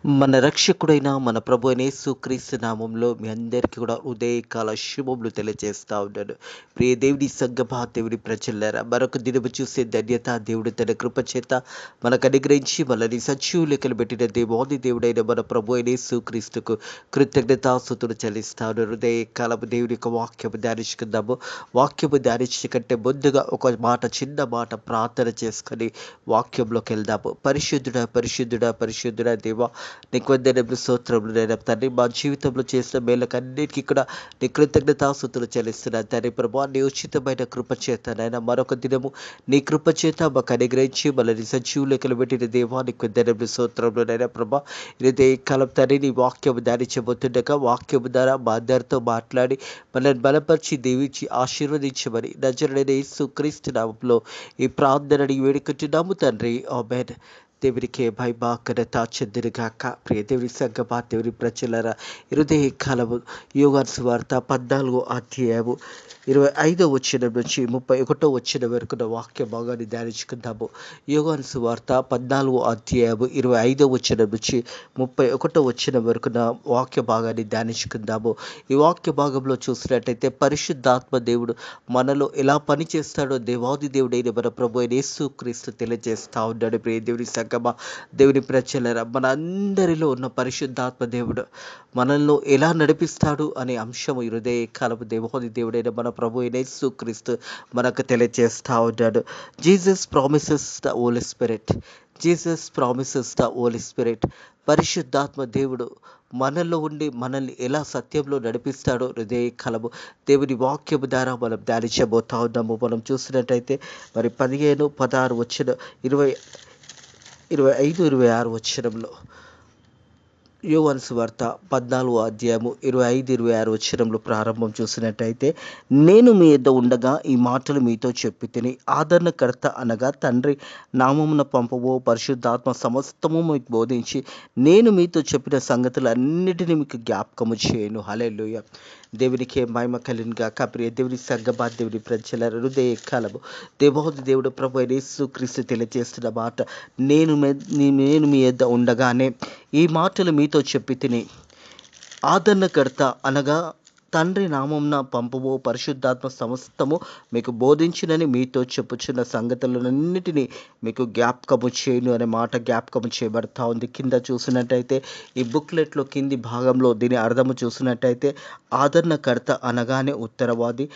మన రక్షకుడైన మన ప్రభు అయిన యేసుక్రీస్తు నామంలో మీ అందరికీ కూడా ఉదయకాల శుభములు తెలియజేస్తా ఉన్నాను. ప్రియ దేవుడి సంగమా, దేవుడి ప్రజలారా, మరొక దినము చూసే ధన్యత దేవుడు తన కృప చేత మనకు అనుగ్రహించి మనల్ని సజీవ లెక్కలు పెట్టిన దేవాది దేవుడైన మన ప్రభు అయిన యేసుక్రీస్తుకు కృతజ్ఞతాస్తుతులు చెల్లిస్తాను. హృదయకాలము దేవుని యొక్క వాక్యము ధ్యానించుకుందాము. వాక్యము ధ్యానించే కంటే ముందుగా ఒక మాట, చిన్న మాట ప్రార్థన చేసుకొని వాక్యంలోకి వెళ్దాము. పరిశుద్ధుడా పరిశుద్ధుడా పరిశుద్ధుడా దేవా, నీకు వందనములు, స్తోత్రములు నాయన తండ్రి. మా జీవితంలో చేసిన మేలకు అన్నిటికీ కూడా నీ కృతజ్ఞతాస్తుతులు చెల్లిస్తున్నాను తండ్రి. ప్రభా, నీ ఉచితమైన కృప చేత నాయన మరొక దినము నీ కృప చేత మాకు అనుగ్రహించి మనల్ని సజీవ లెక్కలు పెట్టిన దేవా, నీకు వందనములు, స్తోత్రములు నాయన ప్రభా. ఇదే కాలం తండ్రి, నీ వాక్యము ధ్యానించబోతుండగా వాక్యము ద్వారా మా అందరితో మాట్లాడి మనల్ని బలపరిచి దీవించి ఆశీర్వదించమని నజరుడైన యేసుక్రీస్తు నామములో ఈ ప్రార్థనని వేడుకుంటున్నాము తండ్రి. ఆమేన్. దేవునికి మహిమ ఘనత చెందునుగాక. ప్రియ దేవుని సంగమా, దేవుని ప్రజలారా, హృదయ కాలము యోహాను సువార్త 14వ అధ్యాయము 25వ వచనం నుంచి 31వ వచనం వరకు వాక్య భాగాన్ని ధ్యానించుకుందాము. యోహాను సువార్త 14వ అధ్యాయము 25వ వచనం నుంచి 31వ వచనం వరకు వాక్య భాగాన్ని ధ్యానించుకుందాము. ఈ వాక్య భాగంలో చూసినట్టయితే పరిశుద్ధాత్మ దేవుడు మనలో ఎలా పనిచేస్తాడో దేవాది దేవుడైన మన ప్రభు అయిన యేసుక్రీస్తు తెలియజేస్తా ఉన్నాడు. ప్రియ దేవుని సంగమా, దేవుని ప్రజలారా, మన అందరిలో ఉన్న పరిశుద్ధాత్మ దేవుడు మనల్ని ఎలా నడిపిస్తాడు అనే అంశము హృదయ కాలపు దేవాది దేవుడైన మన ప్రభు అయిన యేసుక్రీస్తు మనకు తెలియజేస్తా ఉన్నాడు. Jesus promises the Holi Spirit. Jesus promises the Holi Spirit. పరిశుద్ధాత్మ దేవుడు మనలో ఉండి మనల్ని ఎలా సత్యంలో నడిపిస్తాడో హృదయ కలము దేవుని వాక్యము ద్వారా మనం ధ్యానించబోతా ఉన్నాము. మనం చూసినట్టయితే మరి 15, 16 వచ్చిన 25, 26 వచనంలో యోహాను సువార్త 14వ అధ్యాయము 25, 26 వచనంలో ప్రారంభం చూసినట్టయితే, నేను మీ యొద్ద ఉండగా ఈ మాటలు మీతో చెప్పి తిని ఆదరణకర్త అనగా తండ్రి నామమున పంపబో పరిశుద్ధాత్మ సమస్తము మీకు బోధించి నేను మీతో చెప్పిన సంగతులన్నిటినీ మీకు జ్ఞాపకము చేయను. హల్లెలూయా. దేవునికి మహిమ కలుగునుగాక. ప్రియ దేవుని సంగమా, దేవుని ప్రజల హృదయ కాలము దేవాది దేవుడు ప్రభు అయిన యేసుక్రీస్తు తెలియజేస్తున్న మాట, నేను మీ యొద్ద ఉండగానే ఈ మాటలు మీతో చెప్పి తిని ఆదరణకర్త అనగా తండ్రి నామంన పంపబో పరిశుద్ధాత్మ సమస్తము మీకు బోధించినని మీతో చెప్పుచున్న సంగతులన్నిటినీ మీకు జ్ఞాపకము చేయను అనే మాట జ్ఞాపకము చేయబడతా ఉంది. కింద చూసినట్టయితే ఈ బుక్లెట్లో కింది భాగంలో దీని అర్థము చూసినట్టయితే ఆదరణకర్త అనగానే ఉత్తరవాది,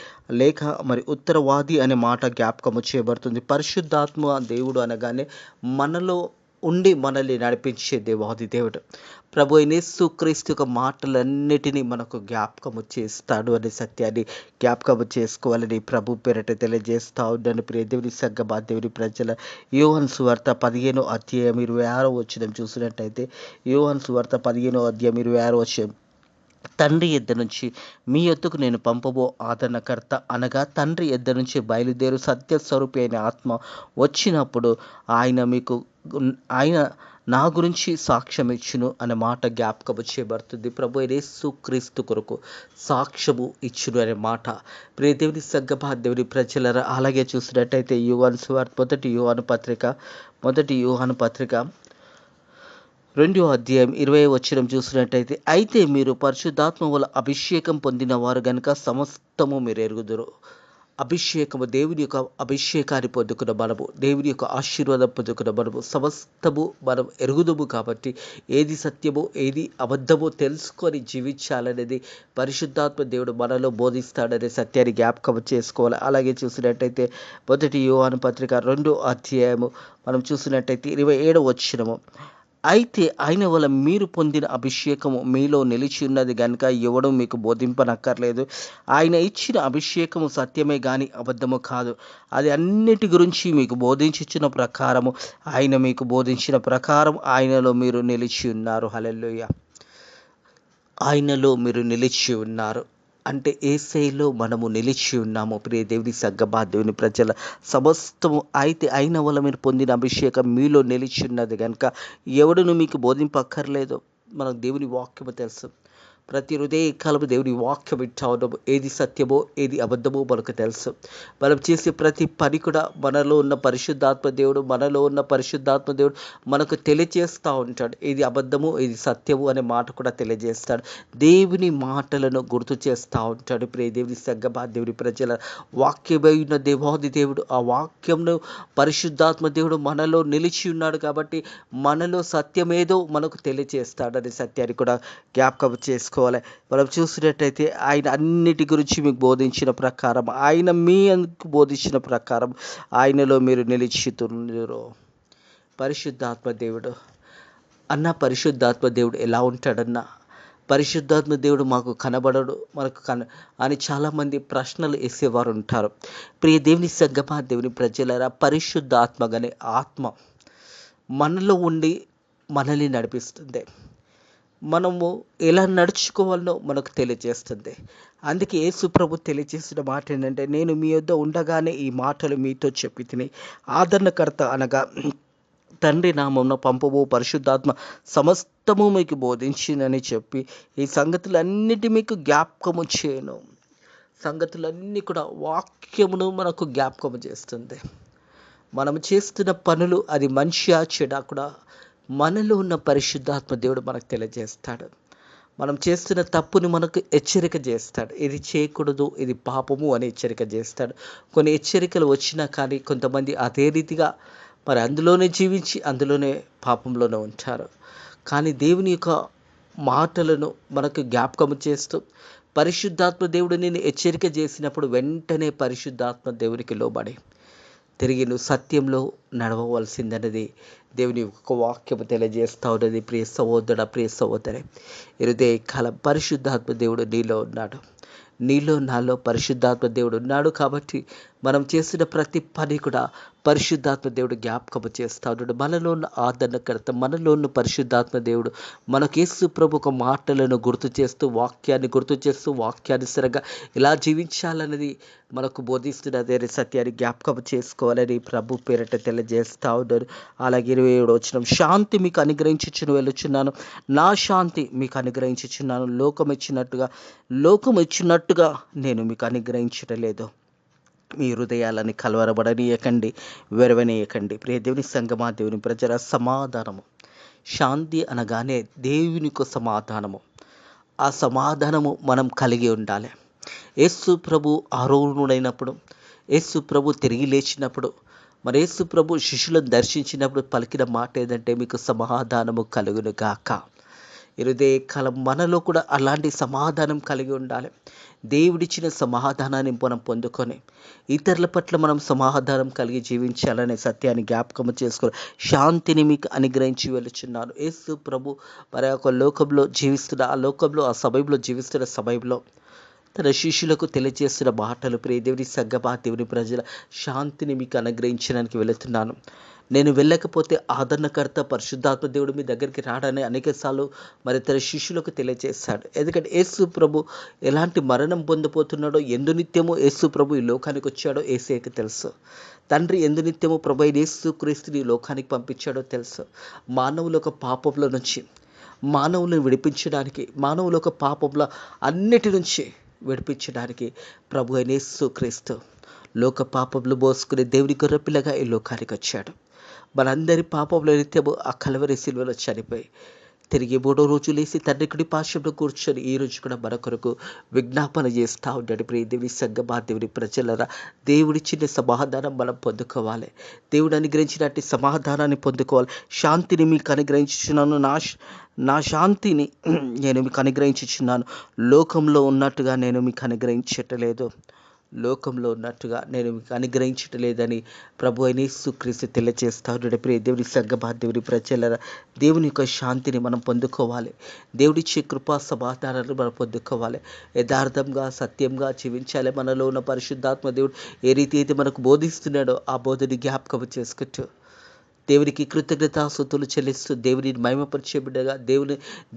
లేక మరి ఉత్తరవాది అనే మాట జ్ఞాపకము చేయబడుతుంది. పరిశుద్ధాత్మ దేవుడు అనగానే మనలో ఉండి మనల్ని నడిపించే దేవాది దేవుడు ప్రభు అయిన యేసుక్రీస్తు యొక్క మాటలన్నిటినీ మనకు జ్ఞాపకము చేస్తాడు అనే సత్యాన్ని జ్ఞాపకము చేసుకోవాలని ప్రభు పేరట తెలియజేస్తా ఉన్నాను. ప్రియ దేవుని సంగమా, దేవుని ప్రజల యోహాను సువార్త 15వ అధ్యాయం 26వ వచనం చూసినట్టయితే యోహాను సువార్త 15వ అధ్యాయం 26వ వచనం, తండ్రి యొద్ద నుంచి మీ యొద్దకు నేను పంపబో ఆదరణకర్త అనగా తండ్రి యొద్ద నుంచి బయలుదేరు సత్యస్వరూపి అయిన ఆత్మ వచ్చినప్పుడు ఆయన నా గురించి సాక్ష్యం ఇచ్చును అనే మాట జ్ఞాపకము చేయబడుతుంది. ప్రభు యేసుక్రీస్తు కొరకు సాక్ష్యము ఇచ్చును అనే మాట. ప్రియ దేవుని సంగమా, దేవుని ప్రజలరా, అలాగే చూసినట్టయితే యోహాను సువార్త మొదటి యోహాను పత్రిక 2వ అధ్యాయం 20వ వచనం చూసినట్టయితే, అయితే మీరు పరిశుద్ధాత్మ వల్ల అభిషేకం పొందిన వారు గనుక సమస్తము మీరు ఎరుగుదురు. అభిషేకము, దేవుని యొక్క అభిషేకాన్ని పొందుకున్న మనము, దేవుని యొక్క ఆశీర్వాదం పొందుకున్న మనము సమస్తము మనం ఎరుగుదము. కాబట్టి ఏది సత్యమో ఏది అబద్ధమో తెలుసుకొని జీవించాలనేది పరిశుద్ధాత్మ దేవుడు మనలో బోధిస్తాడనే సత్యాన్ని జ్ఞాపకం చేసుకోవాలి. అలాగే చూసినట్టయితే మొదటి యోహాను పత్రిక 2వ అధ్యాయము మనం చూసినట్టయితే 27వ వచనము, అయితే ఆయన వల్ల మీరు పొందిన అభిషేకము మీలో నిలిచి ఉన్నది గనుక ఎవడూ మీకు బోధింపనక్కర్లేదు. ఆయన ఇచ్చిన అభిషేకము సత్యమే గాని అబద్ధము కాదు. అది అన్నిటి గురించి మీకు బోధించిన ప్రకారము, ఆయన మీకు బోధించిన ప్రకారం ఆయనలో మీరు నిలిచి ఉన్నారు. హల్లెలూయా. ఆయనలో మీరు నిలిచి ఉన్నారు అంటే యేసయ్యలో మనము నిలిచి ఉన్నాము. ప్రియ దేవుని సంగమా, దేవుని ప్రజల సమస్తము అయితే అయిన వల్ల మీరు పొందిన అభిషేకం మీలో నిలిచి ఉన్నది కనుక ఎవడును మీకు బోధింపక్కర్లేదు. మనకు దేవుని వాక్యము తెలుసు. ప్రతి హృదయకాలము దేవుని వాక్యం వింటా ఉన్నాము. ఏది సత్యమో ఏది అబద్ధమో మనకు తెలుసు. మనం చేసే ప్రతి పని కూడా మనలో ఉన్న పరిశుద్ధాత్మ దేవుడు మనకు తెలియజేస్తూ ఉంటాడు. ఏది అబద్ధము ఏది సత్యము అనే మాట కూడా తెలియజేస్తాడు. దేవుని మాటలను గుర్తు చేస్తూ ఉంటాడు. దేవుని సంగమా, దేవుని ప్రజల వాక్యమై ఉన్న దేవాది దేవుడు, ఆ వాక్యంను పరిశుద్ధాత్మ దేవుడు మనలో నిలిచి ఉన్నాడు కాబట్టి మనలో సత్యమేదో మనకు తెలియజేస్తాడనే సత్యాన్ని కూడా జ్ఞాపకం చేసుకోవాలి. మనం చూసినట్టయితే ఆయన అన్నిటి గురించి మీకు బోధించిన ప్రకారం, ఆయన మీ అందుకు బోధించిన ప్రకారం ఆయనలో మీరు నిలిచితున్నారు. పరిశుద్ధాత్మ దేవుడు పరిశుద్ధాత్మ దేవుడు ఎలా ఉంటాడన్నా, పరిశుద్ధాత్మ దేవుడు మాకు కనబడడు, మనకు అని చాలామంది ప్రశ్నలు వేసేవారు ఉంటారు. ప్రియ దేవుని సంగమా, దేవుని ప్రజలారా, పరిశుద్ధాత్మగానే ఆత్మ మనలో ఉండి మనల్ని నడిపిస్తుంది. మనము ఎలా నడుచుకోవాలనో మనకు తెలియజేస్తుంది. అందుకే యేసు ప్రభు తెలియజేసిన మాట ఏంటంటే, నేను మీ యొద్ద ఉండగానే ఈ మాటలు మీతో చెప్పి తిని ఆదరణకర్త అనగా తండ్రి నామమున పంపబో పరిశుద్ధాత్మ సమస్తము మీకు బోధించినని చెప్పి ఈ సంగతులన్నిటి మీకు జ్ఞాపకము చేయను. సంగతులన్నీ కూడా వాక్యమును మనకు జ్ఞాపకము చేస్తుంది. మనం చేస్తున్న పనులు అది మంచిగా చెడా కూడా మనలో ఉన్న పరిశుద్ధాత్మ దేవుడు మనకు తెలియజేస్తాడు. మనం చేస్తున్న తప్పుని మనకు హెచ్చరిక చేస్తాడు. ఇది చేయకూడదు, ఇది పాపము అని హెచ్చరిక చేస్తాడు. కొన్ని హెచ్చరికలు వచ్చినా కానీ కొంతమంది అదే రీతిగా అందులోనే జీవించి అందులోనే పాపంలోనే ఉంటారు. కానీ దేవుని యొక్క మాటలను మనకు జ్ఞాపకం చేస్తూ పరిశుద్ధాత్మ దేవుడు నేను హెచ్చరిక చేసినప్పుడు వెంటనే పరిశుద్ధాత్మ దేవునికి లోబడి తిరిగి నువ్వు సత్యంలో నడవవలసిందనేది దేవుని ఒక వాక్యము తెలియజేస్తూ ఉన్నది. ప్రియ సహోదరుడా, ప్రియ సహోదరి, హృదయ కాలం పరిశుద్ధాత్మ దేవుడు నీలో ఉన్నాడు. నీలో నాలో పరిశుద్ధాత్మ దేవుడు ఉన్నాడు కాబట్టి మనం చేసిన ప్రతి పని కూడా పరిశుద్ధాత్మ దేవుడు జ్ఞాపకము చేస్తూ ఉన్నాడు. మనలో ఉన్న ఆదరణకర్త, మనలో ఉన్న పరిశుద్ధాత్మ దేవుడు మనకు యేసు ప్రభు ఒక మాటలను గుర్తు చేస్తూ వాక్యానుసరంగా ఇలా జీవించాలన్నది మనకు బోధిస్తున్నదే సత్యాన్ని జ్ఞాపకం చేసుకోవాలని ప్రభు పేరట తెలియజేస్తూ ఉన్నారు. అలాగే 27వ వచనం, శాంతి మీకు అనుగ్రహించుచును వెళ్ళుచున్నాను, నా శాంతి మీకు అనుగ్రహించుచున్నాను, లోకం ఇచ్చినట్టుగా నేను మీకు అనుగ్రహించడం లేదు. మీ హృదయాలని కలవరబడనీయకండి, వెరవనీయకండి. ప్రియ దేవుని సంగమా, దేవుని ప్రజల సమాధానము, శాంతి అనగానే దేవునికి సమాధానము. ఆ సమాధానము మనం కలిగి ఉండాలి. యేసు ప్రభు ఆరోహణుడైనప్పుడు, యేసు ప్రభు తిరిగి లేచినప్పుడు, యేసు ప్రభు శిష్యులను దర్శించినప్పుడు పలికిన మాట ఏదంటే, మీకు సమాధానము కలుగును గాక. హృదయ కాలం మనలో కూడా అలాంటి సమాధానం కలిగి ఉండాలి. దేవుడిచ్చిన సమాధానాన్ని మనం పొందుకొని ఇతరుల పట్ల మనం సమాధానం కలిగి జీవించాలనే సత్యాన్ని జ్ఞాపకం చేసుకోవాలి. శాంతిని మీకు అనుగ్రహించి వెళుచున్నాను. యేసు ప్రభు ఒక లోకంలో జీవిస్తున్న ఆ సమయంలో జీవిస్తున్న సమయంలో తన శిష్యులకు తెలియజేస్తున్న మాటలు, ప్రియ దేవుని సంగమా, దేవుని ప్రజల శాంతిని మీకు అనుగ్రహించడానికి వెళుతున్నాను. నేను వెళ్ళకపోతే ఆదరణకర్త పరిశుద్ధాత్మ దేవుడు మీ దగ్గరికి రాడని అనేకసార్లు తన శిష్యులకు తెలియజేశాడు. ఎందుకంటే యేసు ప్రభు ఎలాంటి మరణం పొందబోతున్నాడో, ఎందు నిత్యమో యేసు ప్రభు ఈ లోకానికి వచ్చాడో యేసుకి తెలుసు. తండ్రి ఎందు నిత్యము ప్రభు అయిన యేసు క్రీస్తుని ఈ లోకానికి పంపించాడో తెలుసు. మానవుల ఒక పాపంలో నుంచి మానవులను విడిపించడానికి, మానవుల ఒక పాపంలో అన్నిటి నుంచి విడిపించడానికి ప్రభు అయిన యేసు క్రీస్తు లోక పాపంలో మోసుకునే దేవుని గొర్రెపిల్లగా ఈ లోకానికి వచ్చాడు. మనందరి పాపంలో నిత్యము ఆ కలవరి శిలువలో చనిపోయి తిరిగి 3వ రోజు లేసి తండ్రి కుడి పార్శ్వంలో కూర్చొని ఈ రోజు కూడా మన కొరకు విజ్ఞాపన చేస్తూ ఉంటాడు. ప్రియ దేవుని సంగమా, దేవుని ప్రజలరా, దేవుడిచ్చిన సమాధానం మనం పొందుకోవాలి. దేవుడు అనుగ్రహించినట్టు సమాధానాన్ని పొందుకోవాలి. శాంతిని మీకు అనుగ్రహించుచున్నాను, నా శాంతిని నేను మీకు అనుగ్రహించుచున్నాను, లోకంలో ఉన్నట్టుగా నేను మీకు అనుగ్రహించట్లేదు, లోకంలో ఉన్నట్టుగా నేను మీకు అనుగ్రహించట్లేదని ప్రభు అయిన యేసుక్రీస్తు తెలియజేస్తాడు. ప్రియ దేవుని సంగమా, దేవుని ప్రజల దేవుని యొక్క శాంతిని మనం పొందుకోవాలి. దేవుడిచ్చే కృపా సమాధానాలు మనం పొందుకోవాలి. యథార్థంగా సత్యంగా జీవించాలి. మనలో ఉన్న పరిశుద్ధాత్మ దేవుడు ఏ రీతి అయితే మనకు బోధిస్తున్నాడో ఆ బోధని జ్ఞాపకం చేసుకుంటూ దేవునికి కృతజ్ఞతాస్తుతులు చెల్లిస్తూ దేవుని మహిమపరిచే బిడ్డగా,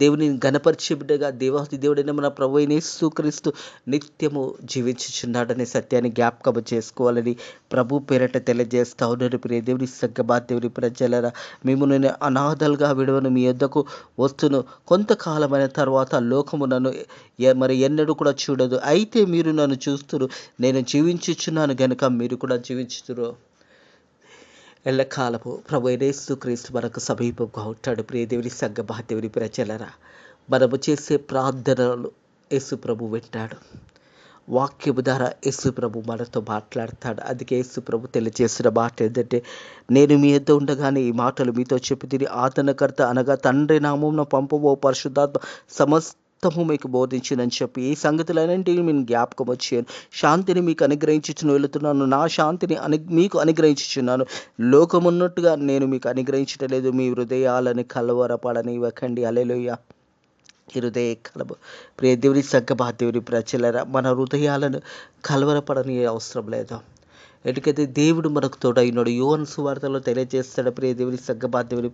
దేవుని ఘనపరిచే బిడ్డగా, దేవాది దేవుడైన మన ప్రభువైన యేసుక్రీస్తు నిత్యము జీవించుచున్నాడనే సత్యాన్ని జ్ఞాపకం చేసుకోవాలని ప్రభు పేరట తెలియజేస్తా ఉన్నారు. ప్రియ దేవుని సంగమా, దేవుని ప్రజలరా, మేము నేను అనాథలుగా విడవను మీ యొద్దకు వస్తును. కొంతకాలమైన తర్వాత లోకము నన్ను మరి ఎన్నడూ కూడా చూడదు, అయితే మీరు నన్ను చూస్తురు. నేను జీవించుచున్నాను గనుక మీరు కూడా జీవించుతురు. ఎల్లకాలము ప్రభు యేసుక్రీస్తు మనకు సమీపంగా ఉంటాడు. ప్రియ దేవుని సంగమా, దేవుని ప్రజలరా, మనము చేసే ప్రార్థనలు యేసు ప్రభు వింటాడు. వాక్యము ద్వారా యేసు ప్రభు మనతో మాట్లాడతాడు. అందుకే యేసు ప్రభు తెలియజేసిన మాట ఏంటంటే, నేను మీ యొద్ద ఉండగానే ఈ మాటలు మీతో చెప్పి తిని ఆదరణకర్త అనగా తండ్రి నామమున పంపబో పరిశుద్ధాత్మ సమస్తము మీకు బోధించునని చెప్పి ఈ సంగతులన్నింటినీ నేను జ్ఞాపకం వచ్చాను. శాంతిని మీకు అనుగ్రహించుచును వెళుతున్నాను, నా శాంతిని మీకు అనుగ్రహించుచున్నాను. లోకమున్నట్టుగా నేను మీకు అనుగ్రహించటలేదు. మీ హృదయాలను కలవరపడనివ్వకండి. హల్లెలూయా. హృదయ కలబు ప్రియ దేవుని సంగమా, దేవుని ప్రజలరా, మన హృదయాలను కలవరపడని అవసరం లేదు. ఎందుకంటే దేవుడు మనకు తోడైనాడు. యోహాను సువార్తలో తెలియజేస్తాడు. ప్రియ దేవుని సంగమా, దేవుని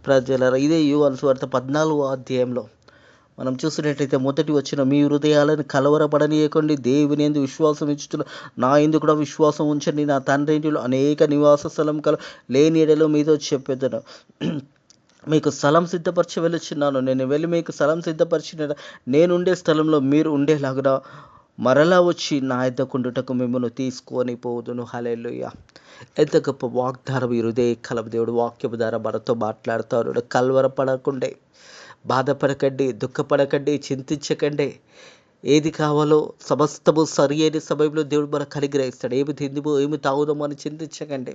ప్రజలరా, ఇదే యోహాను సువార్త 14వ అధ్యాయంలో మనం చూసినట్లయితే మొదటి వచ్చిన మీ హృదయాలను కలవరపడనీయకండి, దేవుని యందు విశ్వాసం ఉంచుతున్న నా యందు కూడా విశ్వాసం ఉంచండి. నా తండ్రి ఇంటిలో అనేక నివాస స్థలం లేని ఎడలో మీతో చెప్పేదను. మీకు స్థలం సిద్ధపరచి వెళ్ళుచున్నాను. నేను వెళ్ళి మీకు స్థలం సిద్ధపరిచిన నేనుండే స్థలంలో మీరు ఉండేలాగా మరలా వచ్చి నా యొద్దకుండుటకు మిమ్మల్ని తీసుకొని పోదును. హల్లెలూయా. ఎంత గొప్ప వాగ్దానం ఈ హృదయ కలము. దేవుడు వాక్యము ద్వారా మనతో మాట్లాడుతాడు. కలవరపడకుండే, బాధపడకండి, దుఃఖపడకండి, చింతించకండి. ఏది కావాలో సమస్తము సరి అయిన సమయంలో దేవుడు మనకు అనుగ్రహిస్తాడు. ఏమి తిందుమో ఏమి తాగుదామో అని చింతించకండి.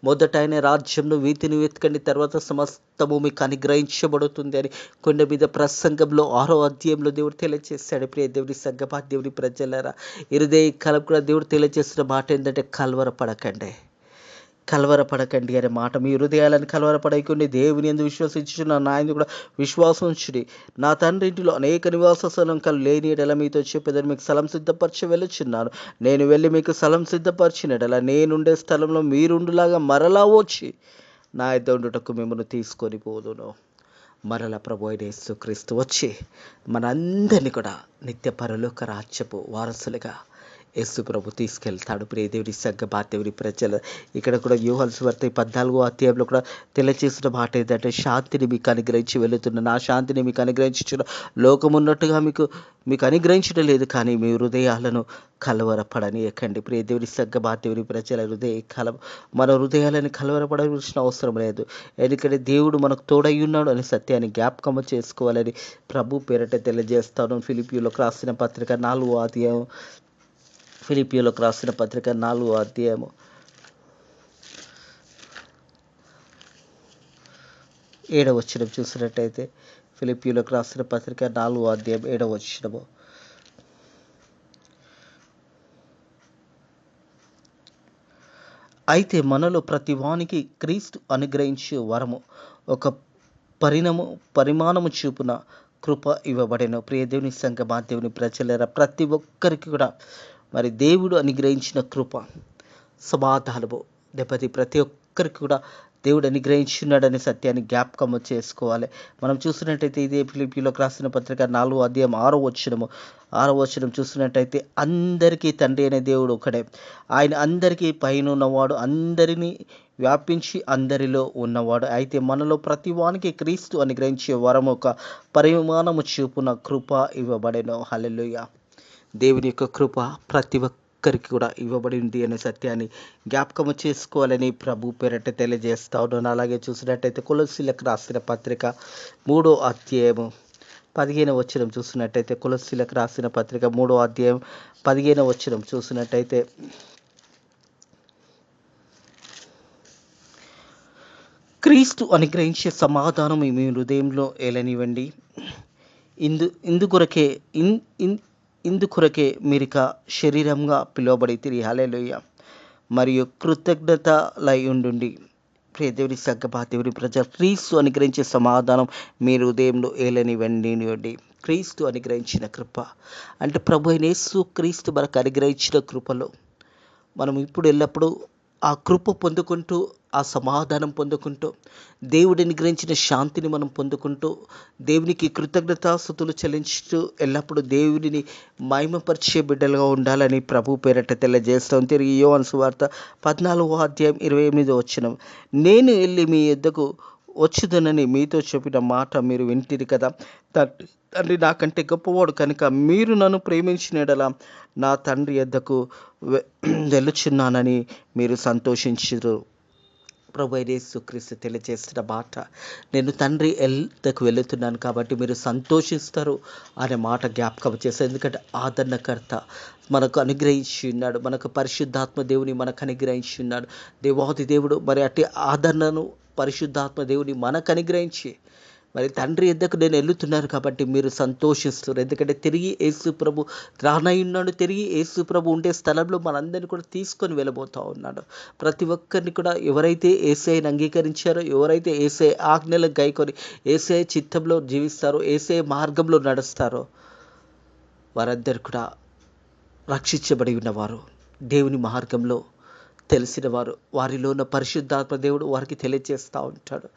మొదట ఆయన రాజ్యంలో వీతిని వెతకండి, తర్వాత సమస్తము మీకు అనుగ్రహించబడుతుంది అని కొండ మీద ప్రసంగంలో 6వ అధ్యాయంలో దేవుడు తెలియజేస్తాడు. ప్రియ దేవుని సంగమా, దేవుని ప్రజలరా, హృదయ కలం కూడా దేవుడు తెలియజేస్తున్న మాట ఏంటంటే కలవరపడకండి అనే మాట. మీ హృదయాలను కలవరపడకండి, దేవుని యందు విశ్వసించుచున్న నా యందు కూడా విశ్వాసం ఉంచుడి. నా తండ్రి ఇంటిలో అనేక నివాస స్థలం లేని ఎడల మీతో చెప్పేదని మీకు స్థలం సిద్ధపరిచి వెళ్ళుచున్నాను. నేను వెళ్ళి మీకు స్థలం సిద్ధపరిచిన ఎడల నేనుండే స్థలంలో మీరుండులాగా మరలా వచ్చి నా యొద్ద ఉండుటకు మిమ్మల్ని తీసుకొని పోదును. మరల ప్రభు అయిన యేసుక్రీస్తు వచ్చి మనందరినీ కూడా నిత్య పరలోక రాజ్యపు వారసులుగా యేసు ప్రభు తీసుకెళ్తాడు. ప్రియ దేవుని సంగమా, దేవుని ప్రజలు, ఇక్కడ కూడా యోహాను సువార్త 14వ అధ్యాయంలో కూడా తెలియజేసిన మాట ఏంటంటే, శాంతిని మీకు అనుగ్రహించి వెళుతున్న నా శాంతిని మీకు అనుగ్రహించుచున్న లోకమున్నట్టుగా మీకు అనుగ్రహించడం లేదు, కానీ మీ హృదయాలను కలవరపడనీయకండి. ప్రియ దేవుని సంగమా, దేవుని ప్రజల మన హృదయాలను కలవరపడాల్సిన అవసరం లేదు. ఎందుకంటే దేవుడు మనకు తోడై ఉన్నాడు అనే సత్యాన్ని జ్ఞాపకం చేసుకోవాలని ప్రభు పేరట తెలియజేస్తాను. ఫిలిప్పీయులకు రాసిన పత్రిక 4వ అధ్యాయం 4వ అధ్యాయము 7వ వచనం చూసినట్టయితే, ఫిలిప్పీయులకు రాసిన పత్రిక 4వ అధ్యాయం 7వ వచనము, అయితే మనలో ప్రతి వానికి క్రీస్తు అనుగ్రహించే వరము ఒక పరిమాణము చూపున కృప ఇవ్వబడెను. ప్రియ దేవుని సంగమా, దేవుని ప్రజలరా, ప్రతి ఒక్కరికి కూడా మరి దేవుడు అనుగ్రహించిన కృప, సమాధానము, లేకపోతే ప్రతి ఒక్కరికి కూడా దేవుడు అనుగ్రహించున్నాడనే సత్యాన్ని జ్ఞాపకం చేసుకోవాలి. మనం చూసినట్టయితే ఇదే ఫిలిప్పీయులకు రాసిన పత్రిక 4వ అధ్యాయం 6వ వచనం చూసినట్టయితే, అందరికీ తండ్రి అనే దేవుడు ఒకడే, ఆయన అందరికీ పైన ఉన్నవాడు, అందరినీ వ్యాపించి అందరిలో ఉన్నవాడు. అయితే మనలో ప్రతి వానికి క్రీస్తు అనుగ్రహించే వరం ఒక పరిమాణము చూపున కృప ఇవ్వబడెను. హల్లెలూయా. దేవుని యొక్క కృప ప్రతి ఒక్కరికి కూడా ఇవ్వబడింది అనే సత్యాన్ని జ్ఞాపకం చేసుకోవాలని ప్రభు పేరట తెలియజేస్తా ఉన్నాను. అలాగే చూసినట్టయితే కొలస్సీలకు రాసిన పత్రిక 3వ అధ్యాయము 15వ వచనం చూసినట్టయితే, కొలస్సీలకు రాసిన పత్రిక 3వ అధ్యాయం 15వ వచనం చూసినట్టయితే, క్రీస్తు అనుగ్రహించే సమాధానం మీ హృదయంలో ఏలనివ్వండి. ఇందుకొరకే మీరిక శరీరంగా పిలువబడి తిరిగి హల్లెలూయా మరియు కృతజ్ఞతలై ఉండుండి. ప్రియ దేవుని సంగమా, దేవుని ప్రజలు, క్రీస్తు అనుగ్రహించే సమాధానం మీ హృదయంలో ఏలనివ్వండి. క్రీస్తు అనుగ్రహించిన కృప అంటే ప్రభు అయిన యేసు క్రీస్తు మనకు అనుగ్రహించిన కృపలో మనం ఇప్పుడు ఎల్లప్పుడూ ఆ కృప పొందుకుంటూ, ఆ సమాధానం పొందుకుంటూ, దేవుడిని గ్రహించిన శాంతిని మనం పొందుకుంటూ, దేవునికి కృతజ్ఞతాస్తుతులు చెల్లించుతూ ఎల్లప్పుడూ దేవుడిని మహిమపరిచే బిడ్డలుగా ఉండాలని ప్రభు పేరట తెలియజేస్తాం. తిరిగి యోహాను సువార్త 14వ అధ్యాయం 28వ వచనం, నేను వెళ్ళి మీ యొద్దకు వచ్చుదనని మీతో చెప్పిన మాట మీరు వింటిరి కదా. తండ్రి నాకంటే గొప్పవాడు కనుక మీరు నన్ను ప్రేమించిన యెడల నా తండ్రి యొద్దకు వెళ్ళుచున్నానని మీరు సంతోషించురు. ప్రభు అయిన యేసుక్రీస్తు తెలియజేస్తున్న మాట, నేను తండ్రి ఎద్దకు వెళుతున్నాను కాబట్టి మీరు సంతోషిస్తారు అనే మాట జ్ఞాపకం చేస్తారు. ఎందుకంటే ఆదరణకర్త మనకు అనుగ్రహించి ఉన్నాడు, మనకు పరిశుద్ధాత్మ దేవుని మనకు అనుగ్రహించి ఉన్నాడు. దేవాది దేవుడు మరి అట్టి ఆదరణను పరిశుద్ధాత్మ దేవుని మనకు అనుగ్రహించి మరి తండ్రి ఎద్దకు నేను వెళ్తున్నాను కాబట్టి మీరు సంతోషిస్తున్నారు. ఎందుకంటే తిరిగి యేసు ప్రభు రానయ్యున్నాడు. తిరిగి యేసు ప్రభు ఉండే స్థలంలో మనందరినీ కూడా తీసుకొని వెళ్ళబోతూ ఉన్నాడు. ప్రతి ఒక్కరిని కూడా ఎవరైతే యేసయ్యను అంగీకరించారో, ఎవరైతే యేసయ్య ఆజ్ఞలకు గైకొని యేసయ్య చిత్తంలో జీవిస్తారో, యేసయ్య మార్గంలో నడుస్తారో వారందరూ కూడా రక్షించబడి ఉన్నవారు, దేవుని మార్గంలో తెలిసిన వారు, వారిలో ఉన్న పరిశుద్ధాత్మ దేవుడు వారికి తెలియజేస్తూ ఉంటాడు.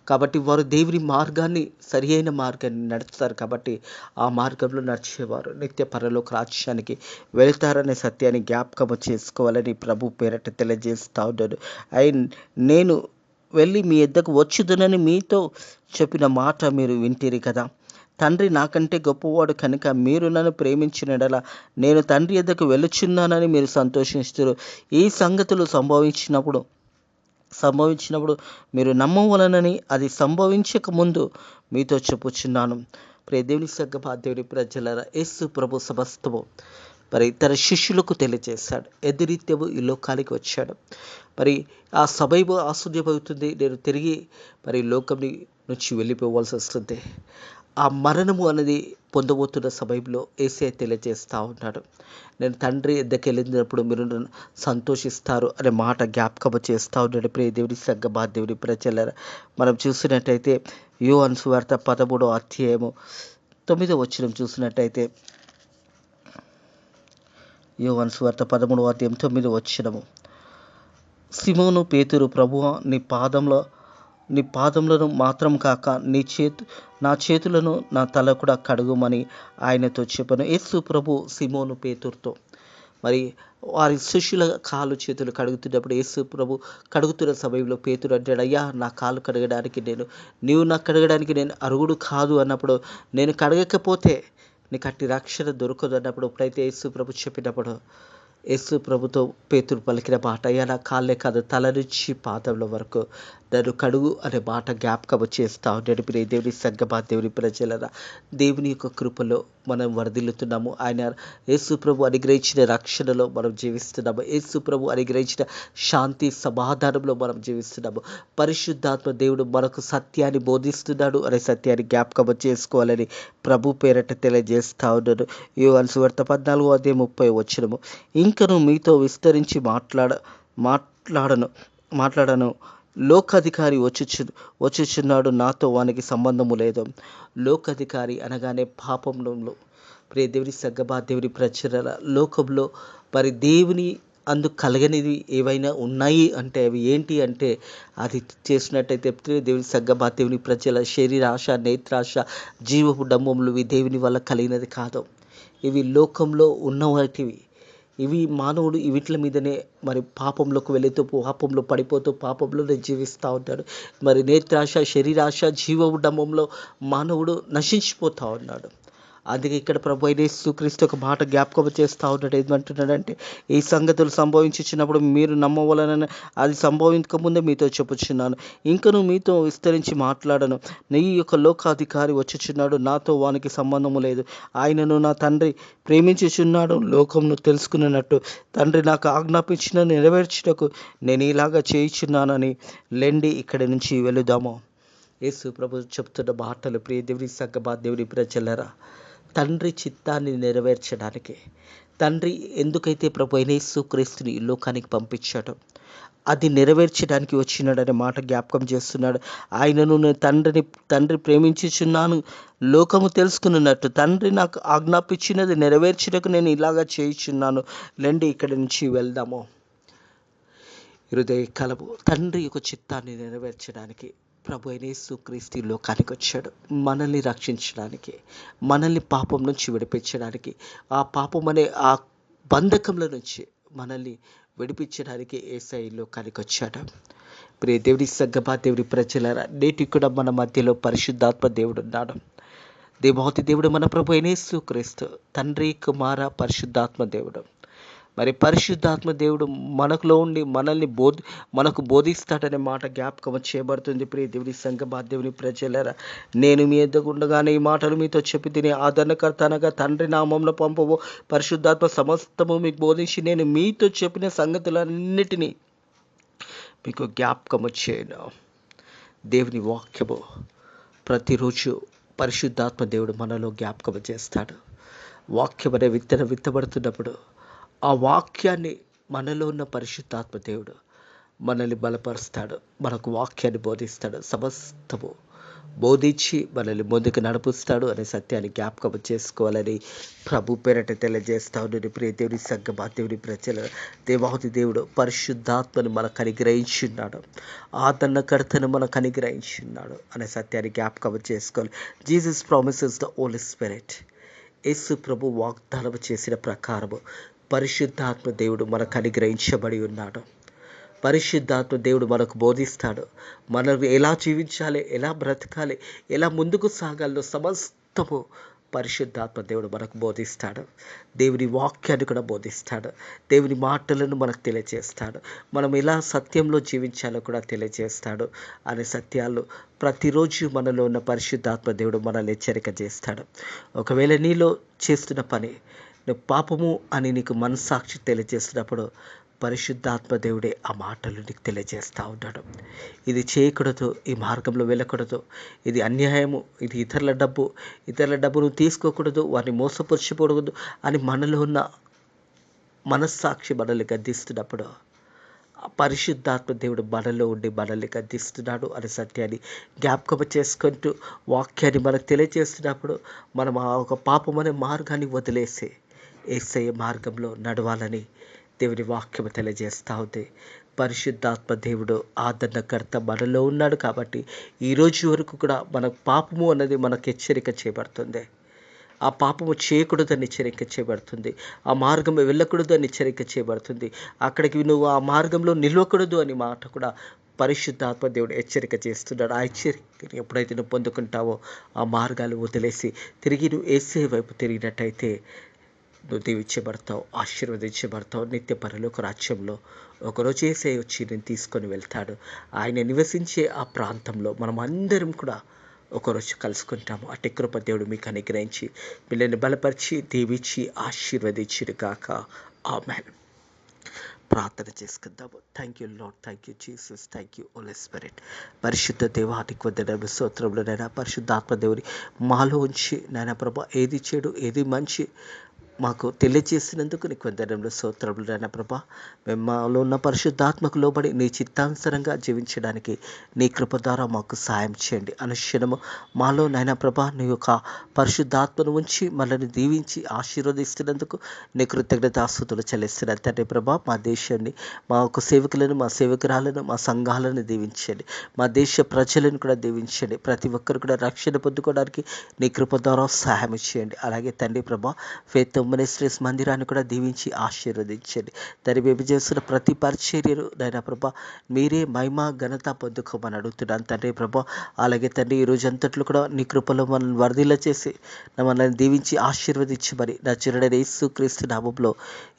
కాబట్టి వారు దేవుని మార్గాన్ని, సరి అయిన మార్గాన్ని నడుస్తారు. కాబట్టి ఆ మార్గంలో నడిచేవారు నిత్య పరలోక రాజ్యానికి వెళ్తారనే సత్యాన్ని జ్ఞాపకం చేసుకోవాలని ప్రభు పేరట తెలియజేస్తూ ఉన్నాడు. అండ్ నేను వెళ్ళి మీ యొద్దకు వచ్చుదునని మీతో చెప్పిన మాట మీరు వింటిరి కదా. తండ్రి నాకంటే గొప్పవాడు కనుక మీరు నన్ను ప్రేమించిన యెడల నేను తండ్రి యొద్దకు వెళ్ళుచున్నానని మీరు సంతోషిస్తున్నారు. ఈ సంగతులు సంభవించినప్పుడు మీరు నమ్మవలనని అది సంభవించక ముందు మీతో చెప్పుచున్నాను. ప్రియ దేవుని సంగమా, దేవుని ప్రజలారా, యేసు ప్రభు సమస్తము మరి తన శిష్యులకు తెలియజేశాడు. ఎదురీత్యము ఈ లోకానికి వచ్చాడు. మరి ఆ సమయం ఆశ్చర్యమవుతుంది. నేను తిరిగి మరి లోకం నుంచి వెళ్ళిపోవాల్సి వస్తుంది. ఆ మరణము అనేది పొందబోతున్న సమయంలో యేసయ్య తెలియజేస్తూ ఉన్నాడు. నేను తండ్రి ఎద్దకు వెళ్ళినప్పుడు మీరు సంతోషిస్తారు అనే మాట జ్ఞాపకం చేస్తూ ఉన్నాడు. ప్రియ దేవుని సంగమా, దేవుని ప్రజలారా, మనం చూసినట్టయితే యోహాను సువార్త 13వ అధ్యాయము 9వ వచనం చూసినట్టయితే, యోహాను సువార్త 13వ అధ్యాయం 9వ వచనము, సిమోను పేతురు, ప్రభువా నీ పాదములను మాత్రం కాక నా చేతులను నా తల కూడా కడుగుమని ఆయనతో చెప్పాను. యేసు ప్రభు సిమోను పేతురుతో మరి వారి శిష్యుల కాలు చేతులు కడుగుతున్నప్పుడు యేసు ప్రభు కడుగుతున్న సమయంలో పేతురు అంటాడు, అయ్యా నా కాలు కడగడానికి నీవు నాకు కడగడానికి నేను అర్హుడు కాదు అన్నప్పుడు, నేను కడగకపోతే నీకు అట్టి రక్షణ దొరకదు అన్నప్పుడు, ఎప్పుడైతే యేసు ప్రభు చెప్పినప్పుడు యేసు ప్రభుతో పేతురు పలికిన మాట, అయ్యా నా కాళ్ళే కాదు తల నుంచి పాదముల వరకు నన్ను కడుగు అనే మాట జ్ఞాపకం చేస్తా ఉన్నాడు. ప్రియ దేవుని సంగమా, దేవుని ప్రజలారా, దేవుని యొక్క కృపలో మనం వరదిల్లుతున్నాము. ఆయన యేసు ప్రభు అనుగ్రహించిన రక్షణలో మనం జీవిస్తున్నాము. యేసు ప్రభు అనుగ్రహించిన శాంతి సమాధానంలో మనం జీవిస్తున్నాము. పరిశుద్ధాత్మ దేవుడు మనకు సత్యాన్ని బోధిస్తున్నాడు అనే సత్యాన్ని జ్ఞాపకం చేసుకోవాలని ప్రభు పేరట తెలియజేస్తా ఉన్నాడు. యోహాను సువార్త 14వ అధ్యాయం 30వ వచనము, ఇంకను మీతో విస్తరించి మాట్లాడను లోకాధికారి వచ్చుచున్నాడు, నాతో వానికి సంబంధము లేదు. లోకాధికారి అనగానే పాపంలో, ప్రియ దేవుని సంగమా, దేవుని ప్రజల లోకంలో మరి దేవుని అందుకు కలగనివి ఏవైనా ఉన్నాయి అంటే అవి ఏంటి అంటే, అది చేసినట్టయితే దేవుని సంగమా, దేవుని ప్రజల శరీరాశ, నేత్రాశ, జీవపు డంబములు ఇవి దేవుని వల్ల కలిగినది కాదు. ఇవి లోకంలో ఉన్న వాటివి. ఇవి మానవుడు వీటి మీదనే మరి పాపంలోకి వెళుతూ, పాపంలో పడిపోతూ, పాపంలోనే జీవిస్తూ ఉంటాడు. మరి నేత్రాశ, శరీరాశ, జీవడంబంలో మానవుడు నశించిపోతూ ఉన్నాడు. అందుకే ఇక్కడ ప్రభు అయిన యేసుక్రీస్తు ఒక మాట జ్ఞాపకం చేస్తూ ఉన్నాడు. ఏమంటున్నాడంటే, ఈ సంగతులు సంభవించినప్పుడు మీరు నమ్మవలనని అది సంభవించక ముందే మీతో చెప్పుచున్నాను. ఇంకను మీతో విస్తరించి మాట్లాడను. నీ యొక్క లోకాధికారి వచ్చుచున్నాడు, నాతో వానికి సంబంధము లేదు. ఆయనను నా తండ్రి ప్రేమించుచున్నాడు. లోకంను తెలుసుకున్నట్టు తండ్రి నాకు ఆజ్ఞాపించిన నెరవేర్చుటకు నేను ఇలాగా చేయుచున్నానని లెండి ఇక్కడి నుంచి వెళుదాము. యేసు ప్రభు చెప్తున్న మాటలు, ప్రియ దేవుని సంగమా, దేవుని ప్రజలారా, తండ్రి చిత్తాన్ని నెరవేర్చడానికి, తండ్రి ఎందుకైతే ప్రభు అయిన యేసుక్రీస్తుని ఈ లోకానికి పంపించాడో అది నెరవేర్చడానికి వచ్చినాడనే మాట జ్ఞాపకం చేస్తున్నాడు. ఆయనను నేను తండ్రి ప్రేమించుచున్నాను, లోకము తెలుసుకున్నట్టు తండ్రి నాకు ఆజ్ఞాపించినది నెరవేర్చుటకు నేను ఇలాగా చేయుచున్నాను, లెండి ఇక్కడి నుంచి వెళ్దాము. హృదయ కలము తండ్రి యొక్క చిత్తాన్ని నెరవేర్చడానికి ప్రభు అయిన యేసుక్రీస్తు ఈ లోకానికి వచ్చాడు. మనల్ని రక్షించడానికి, మనల్ని పాపం నుంచి విడిపించడానికి, ఆ పాపం అనే ఆ బంధకంలో నుంచి మనల్ని విడిపించడానికి యేసయ్య ఈ లోకానికి వచ్చాడు. ప్రియ దేవుడి సంగమా, దేవుడి ప్రజలారా, నేటి కూడా మన మధ్యలో పరిశుద్ధాత్మ దేవుడు ఉన్నాడు. దేవాతి దేవుడు మన ప్రభు అయిన యేసుక్రీస్తు తండ్రి, కుమార, పరిశుద్ధాత్మ దేవుడు. మరి పరిశుద్ధాత్మ దేవుడు మనకులో ఉండి మనకు బోధిస్తాడనే మాట జ్ఞాపకం చేయబడుతుంది. ప్రియ దేవుడి సంగమా, దేవుని ప్రజలారా, నేను మీ ఎద్దకు ఉండగానే ఈ మాటలు మీతో చెప్పి తిని ఆదరణకర్త అనగా తండ్రి నామంలో పంపవు పరిశుద్ధాత్మ సమస్తము మీకు బోధించి నేను మీతో చెప్పిన సంగతులన్నిటినీ మీకు జ్ఞాపకము చేయను. దేవుని వాక్యము ప్రతిరోజు పరిశుద్ధాత్మ దేవుడు మనలో జ్ఞాపకం చేస్తాడు. వాక్యం అనే విత్తనం విత్తబడుతున్నప్పుడు ఆ వాక్యాన్ని మనలో ఉన్న పరిశుద్ధాత్మ దేవుడు మనల్ని బలపరుస్తాడు, మనకు వాక్యాన్ని బోధిస్తాడు, సమస్తము బోధించి మనల్ని ముందుకు నడిపిస్తాడు అనే సత్యాన్ని జ్ఞాపకం చేసుకోవాలని ప్రభు పేరట తెలియజేస్తా ఉన్నాడు. ప్రియ దేవుని సంగమా, దేవుని ప్రజల దేవాది దేవుడు పరిశుద్ధాత్మను మనకు అనుగ్రహించున్నాడు, ఆదరణకర్తను మనకు అనుగ్రహించున్నాడు అనే సత్యాన్ని జ్ఞాపకం చేసుకోవాలి. Jesus promises the Holi spirit. యేసు ప్రభు వాగ్దానం చేసిన ప్రకారము పరిశుద్ధాత్మ దేవుడు మనకు అనుగ్రహించబడి ఉన్నాడు. పరిశుద్ధాత్మ దేవుడు మనకు బోధిస్తాడు. మనం ఎలా జీవించాలి, ఎలా బ్రతకాలి, ఎలా ముందుకు సాగాలో సమస్తము పరిశుద్ధాత్మ దేవుడు మనకు బోధిస్తాడు. దేవుని వాక్యాన్ని కూడా బోధిస్తాడు. దేవుని మాటలను మనకు తెలియజేస్తాడు. మనం ఎలా సత్యంలో జీవించాలో కూడా తెలియజేస్తాడు అనే సత్యాలు ప్రతిరోజు మనలో ఉన్న పరిశుద్ధాత్మ దేవుడు మనల్ని హెచ్చరిక చేస్తాడు. ఒకవేళ నీలో చేస్తున్న పని నువ్వు పాపము అని నీకు మనస్సాక్షి తెలియజేస్తున్నప్పుడు పరిశుద్ధాత్మ దేవుడే ఆ మాటలు నీకు తెలియజేస్తూ ఉంటాడు. ఇది చేయకూడదు, ఈ మార్గంలో వెళ్ళకూడదు, ఇది అన్యాయము, ఇది ఇతరుల డబ్బును తీసుకోకూడదు, వారిని మోసపరచకూడదు అని మనలో ఉన్న మనస్సాక్షి మనల్ని గద్దిస్తున్నప్పుడు పరిశుద్ధాత్మ దేవుడు మనలో ఉండి మనల్ని గద్దిస్తున్నాడు అనే సత్యాన్ని జ్ఞాపకం చేసుకుంటూ వాక్యాన్ని మనకు తెలియజేస్తున్నప్పుడు మనం ఆ ఒక పాపం అనే మార్గాన్ని వదిలేసి యేసయ్య మార్గంలో నడవాలని దేవుని వాక్యం తెలియజేస్తూ ఉంది. పరిశుద్ధాత్మ దేవుడు ఆదరణకర్త మనలో ఉన్నాడు కాబట్టి ఈరోజు వరకు కూడా మన పాపము అన్నది మనకు హెచ్చరిక చేయబడుతుంది. ఆ పాపము చేయకూడదని హెచ్చరిక చేయబడుతుంది. ఆ మార్గం వెళ్ళకూడదు అని హెచ్చరిక చేయబడుతుంది. అక్కడికి నువ్వు ఆ మార్గంలో నిలవకూడదు అని మాట కూడా పరిశుద్ధాత్మ దేవుడు హెచ్చరిక చేస్తున్నాడు. ఆ హెచ్చరికని ఎప్పుడైతే నువ్వు పొందుకుంటావో ఆ మార్గాలు వదిలేసి తిరిగి నువ్వు యేసయ్య వైపు తిరిగినట్టయితే నువ్వు దీవించబడతావు, ఆశీర్వదించబడతావు. నిత్య పరలోక రాజ్యంలో ఒకరోజు యేసయ్య వచ్చి నేను తీసుకొని వెళ్తాడు. ఆయన నివసించే ఆ ప్రాంతంలో మనం అందరం కూడా ఒకరోజు కలుసుకుంటాము. అట్టి కృప దేవుడు మీకు అనుగ్రహించి పిల్లల్ని బలపరిచి దీవించి ఆశీర్వదించును గాక. ఆమేన్. ప్రార్థన చేసుకుందాము. Thank you Lord, thank you Jesus, thank you Holy Spirit. పరిశుద్ధ దేవానికి వందనాలు, స్తోత్రములు నాయనా. పరిశుద్ధాత్మ దేవుని మాలో ఉంచి నాయనా ప్రభా, ఏది చెడు ఏది మంచి మాకు తెలియజేసినందుకు నీకు వందనములు, స్తోత్రములు నాయనా ప్రభా. మేము మాలో ఉన్న పరిశుద్ధాత్మకు లోబడి నీ చిత్తానుసారంగా జీవించడానికి నీ కృప ద్వారా మాకు సాయం చేయండి. అనుక్షణము మాలో నాయనా ప్రభా నీ యొక్క పరిశుద్ధాత్మను ఉంచి మనల్ని దీవించి ఆశీర్వదిస్తున్నందుకు నీ కృతజ్ఞతాస్తుతులు చెల్లిస్తున్నాను తండ్రి ప్రభా. మా దేశాన్ని, మా యొక్క సేవకులను, మా సేవకురాలను, మా సంఘాలను దీవించండి. మా దేశ ప్రజలను కూడా దీవించండి. ప్రతి ఒక్కరు కూడా రక్షణ పొందుకోవడానికి నీ కృప ద్వారా సహాయం చేయండి. అలాగే తండ్రి ప్రభా, ఫేత్ మినిస్ట్రీస్ మందిరాన్ని కూడా దీవించి ఆశీర్వదించండి. తండ్రి మేము చేస్తున్న ప్రతి పరిచర్యను నాయనా ప్రభా మీరే మహిమ ఘనత పొందుకోమని అడుగుతున్నాను తండ్రి ప్రభా. అలాగే తండ్రి ఈ రోజు అంతట్లో కూడా నీ కృపలో మనల్ని వరదిల్ల చేసి మనల్ని దీవించి ఆశీర్వదించమని నజరేయుడైన యేసుక్రీస్తు నామములో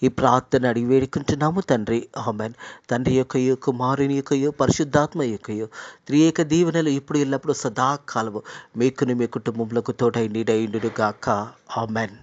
ఈ ప్రార్థన అడిగి వేడుకుంటున్నాము తండ్రి. ఆమేన్. తండ్రి యొక్కయు, కుమారుని యొక్కయు, పరిశుద్ధాత్మ యొక్కయు త్రియేక దీవెనలు ఇప్పుడు ఎల్లప్పుడూ సదాకాలము మీకును మీ కుటుంబములకు తోడై నీడయుండును గాక. ఆమేన్.